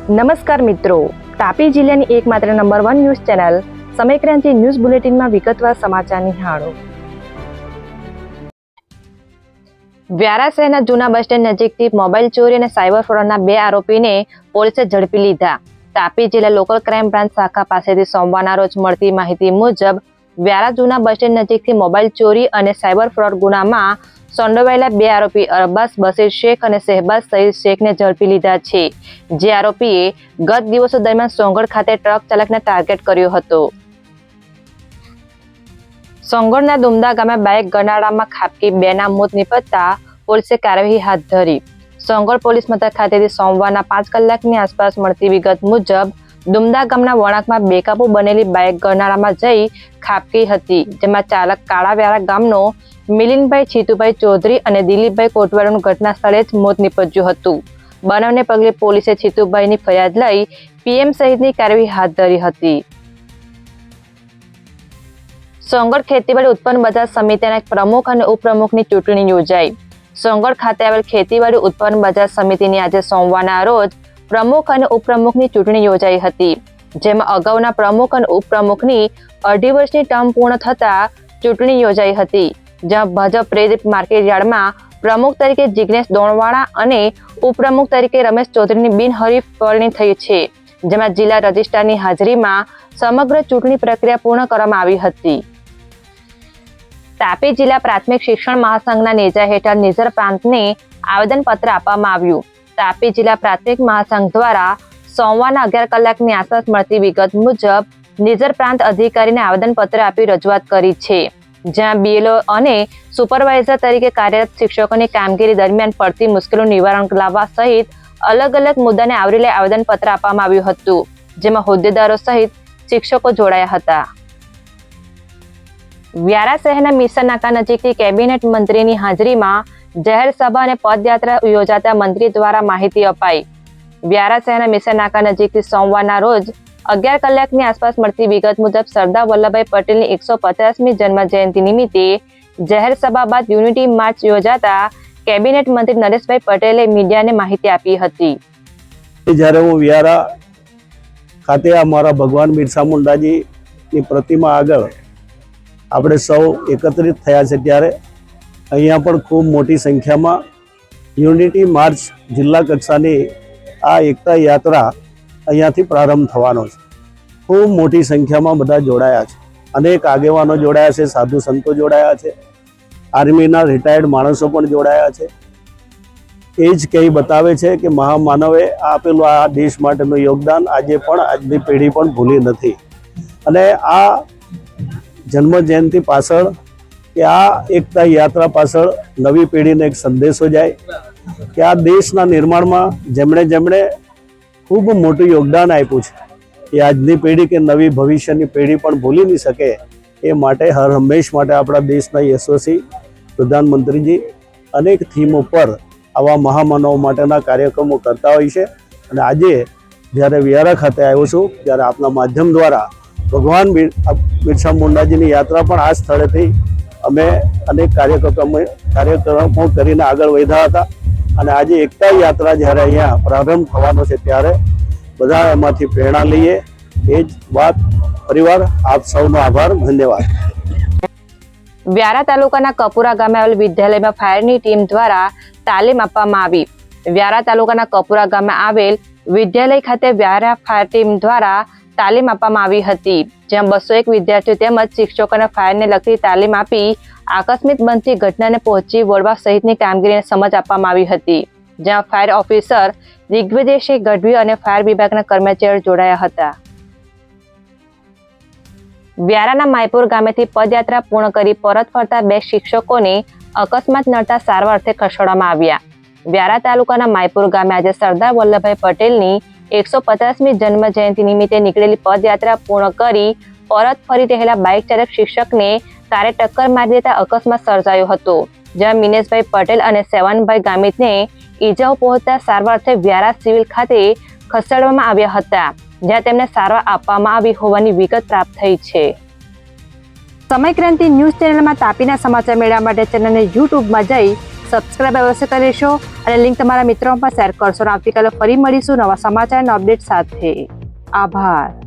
નમસ્કાર મિત્રો, તાપી જિલ્લાની એકમાત્ર number 1 news channel Samaykranti news બુલેટિનમાં વિગતવાર સમાચાર નિહાળો. વ્યારા શહેરના જૂના બસ સ્ટેન્ડ નજીકથી મોબાઈલ ચોરી અને સાયબર ફ્રોડના 2 આરોપીને પોલીસે ઝડપી લીધા. તાપી જિલ્લા લોકલ ક્રાઇમ બ્રાન્ચ શાખા પાસેથી સોમવારના રોજ મળતી માહિતી મુજબ વ્યારા જૂના બસ સ્ટેન્ડ નજીકથી મોબાઈલ ચોરી અને સાયબર ફ્રોડ ગુનામાં સંડોવાયેલા 2 આરોપી અરબાસ બશીર શેખ અને શહેબાઝ સઈદ શેખને ઝડપી લીધા છે. જે આરોપીએ ગત દિવસો દરમિયાન સોંગઢ ખાતે ટ્રક ચાલકને ટાર્ગેટ કર્યો હતો. સોંગઢના દુમદા ગામે બાઇક ગનાડામાં ખાબકી 2ના મોત નિપજતા પોલીસે કાર્યવાહી હાથ ધરી. સોંગઢ પોલીસ મથક ખાતેથી સોમવારના 5 કલાકની આસપાસ મળતી વિગત મુજબ દુમદા ગામના વળાંકમાં બેકાબુ બનેલી બાઇક ગનાડામાં જઈ ખાબકી હતી, જેમાં ચાલક કાળાવ્યારા ગામનો મિલિનભાઈ છીતુભાઈ ચૌધરી અને દિલીપભાઈ કોટવાળાનું ઘટના સ્થળે જ મોત નીપજ્યું હતું. બનાવને પગલે પોલીસે છીતુભાઈની ફરિયાદ લઈ પીએમ સહિતની કાર્યવાહી હાથ ધરી હતી. સોંગઢ ખેતીવાડી ઉત્પન્ન બજાર સમિતિના પ્રમુખ અને ઉપપ્રમુખની ચૂંટણી યોજાઈ. સોંગઢ ખાતે આવેલ ખેતીવાડી ઉત્પન્ન બજાર સમિતિની આજે સોમવારના રોજ પ્રમુખ અને ઉપપ્રમુખની ચૂંટણી યોજાઈ હતી, જેમાં અગાઉના પ્રમુખ અને ઉપપ્રમુખની 2.5 વર્ષની ટર્મ પૂર્ણ થતા ચૂંટણી યોજાઈ હતી. જ્યાં ભાજપ પ્રેરિત માર્કેટયાર્ડમાં પ્રમુખ તરીકે જિગ્નેશ દોણવાળા અને ઉપપ્રમુખ તરીકે રમેશ ચૌધરીની બિનહરીફ વરણી થઈ છે, જેમાં જિલ્લા રજિસ્ટ્રારની હાજરીમાં સમગ્ર ચૂંટણી પ્રક્રિયા પૂર્ણ કરવામાં આવી હતી. તાપી જિલ્લા પ્રાથમિક શિક્ષણ મહાસંઘના નેજા હેઠળ નિઝર પ્રાંતને આવેદનપત્ર આપવામાં આવ્યું. તાપી જિલ્લા પ્રાથમિક મહાસંઘ દ્વારા સોમવારના 11 કલાકની આસપાસ મળતી વિગત મુજબ નિઝર પ્રાંત અધિકારીને આવેદનપત્ર આપી રજૂઆત કરી છે, જ્યાં બીએલઓ અને સુપરવાઇઝર તરીકે કાર્યરત શિક્ષકોની કામગીરી દરમિયાન પડતી મુશ્કેલીનું નિવારણ લાવવા સહિત અલગ અલગ મુદ્દાને આવરી લઈ આવેદનપત્ર આપવામાં આવ્યું હતું, જેમાં હોદ્દેદારો સહિત શિક્ષકો જોડાયા હતા. વ્યારા શહેરના મિશન નાકા નજીકથી કેબિનેટ મંત્રીની હાજરીમાં જાહેર સભા અને પદયાત્રા યોજાતા મંત્રી દ્વારા માહિતી અપાઈ. વ્યારા શહેરના મિશન નાકા નજીકથી સોમવારના રોજ 11 કલાકની આસપાસ મળતી વિગત મુજબ સરદાર વલ્લભભાઈ પટેલની 150મી જન્મ જયંતિ નિમિત્તે જાહેર સભા બાદ યુનિટી માર્ચ યોજાતા કેબિનેટ મંત્રી નરેશભાઈ પટેલે મીડિયાને માહિતી આપી હતી. જ્યારે હું વ્યારા ખાતે અમારા ભગવાન બિરસા મુંડાજીની પ્રતિમા આગળ આપણે સૌ એકત્રિત થયા છે, ત્યારે અહીંયા પણ ખૂબ મોટી સંખ્યામાં યુનિટી માર્ચ જિલ્લા કક્ષાની આ એકતા યાત્રા અહીંયાથી પ્રારંભ થવાનો છે. ખૂબ મોટી સંખ્યામાં બધા જોડાયા છે, અનેક આગેવાનો જોડાયા છે, સાધુ સંતો જોડાયા છે, આર્મીના રિટાયર્ડ માણસો પણ જોડાયા છે. એ જ કંઈ બતાવે છે કે મહામાનવે આપેલું આ દેશ માટેનું યોગદાન આજે પણ આજની પેઢી પણ ભૂલી નથી. અને આ જન્મ જયંતિ પાછળ કે આ એકતા યાત્રા પાછળ નવી પેઢીને એક સંદેશો જાય કે આ દેશના નિર્માણમાં જેમણે ખૂબ મોટું યોગદાન આપ્યું છે એ આજની પેઢી કે નવી ભવિષ્યની પેઢી પણ ભૂલી નહીં શકે. એ માટે હર હંમેશ માટે આપણા દેશના યશસ્વી પ્રધાનમંત્રીજી અનેક થીમ ઉપર આવા મહામાનવો માટેના કાર્યક્રમો કરતા હોય છે. અને આજે જ્યારે વ્યારા ખાતે આવ્યો છું, ત્યારે આપના માધ્યમ દ્વારા ભગવાન બિરસા મુંડાજીની યાત્રા પણ આ સ્થળેથી અમે અનેક કાર્યક્રમો કરીને આગળ વધ્યા હતા. અને આજે એકતા યાત્રા જ્યારે અહીંયા પ્રારંભ થવાનો છે, ત્યારે બધા એમાંથી પ્રેરણા લઈએ. એ જ વાત પરિવાર આપ સૌનો આભાર, ધન્યવાદ. વ્યારા તાલુકાના કપુરા ગામે આવેલ વિદ્યાલયમાં ફાયરની ટીમ દ્વારા તાલીમ આપવામાં આવી. વ્યારા તાલુકાના કપુરા ગામે આવેલ વિદ્યાલય ખાતે વ્યારા ફાયર ટીમ દ્વારા તાલીમ આપવામાં આવી હતી, જ્યાં 201 વિદ્યાર્થીઓ તેમજ શિક્ષકોને ફાયરને લગતી તાલીમ આપી આકસ્મિક બનતી ઘટનાને પહોંચી વળવા સહિતની કામગીરીને સમજ આપવામાં આવી હતી, જ્યાં ફાયર ઓફિસર રિગ્વેદેશસિંહ ગઢવી અને ફાયર વિભાગના કર્મચારીઓ જોડાયા હતા. વ્યારાના માયપુર ગામેથી પદયાત્રા પૂર્ણ કરી પરત ફરતા 2 શિક્ષકોને અકસ્માત નડતા સારવાર અર્થે ખસેડવામાં આવ્યા. વ્યારા તાલુકાના માયપુર ગામે આજે સરદાર વલ્લભભાઈ પટેલની 150મી જન્મ જયંતિ નિમિત્તે નીકળેલી પદયાત્રા પૂર્ણ કરી પરત ફરી રહેલા બાઇક ચાલક શિક્ષકને કારે ટક્કર મારી દેતા અકસ્માત સર્જાયો હતો, જ્યાં મિનેશભાઈ પટેલ અને સેવનભાઈ ગામિતને ઈજાઓ પહોંચતા સારવાર અર્થે વ્યારા સિવિલ ખાતે ખસેડવામાં આવ્યા હતા, જ્યાં તેમને સારવાર આપવામાં આવી હોવાની વિગત પ્રાપ્ત થઈ છે. સમયક્રાંતિ ન્યૂઝ ચેનલમાં તાપીના સમાચાર મેળવવા માટે ચેનલને યુટ્યુબમાં જઈ સબસ્ક્રાઇબ અવશ્ય કરી લેશો અને લિંક તમારા મિત્રોમાં પણ શેર કરશો. આવતીકાલે ફરી મળીશું નવા સમાચાર અને અપડેટ સાથે. આભાર.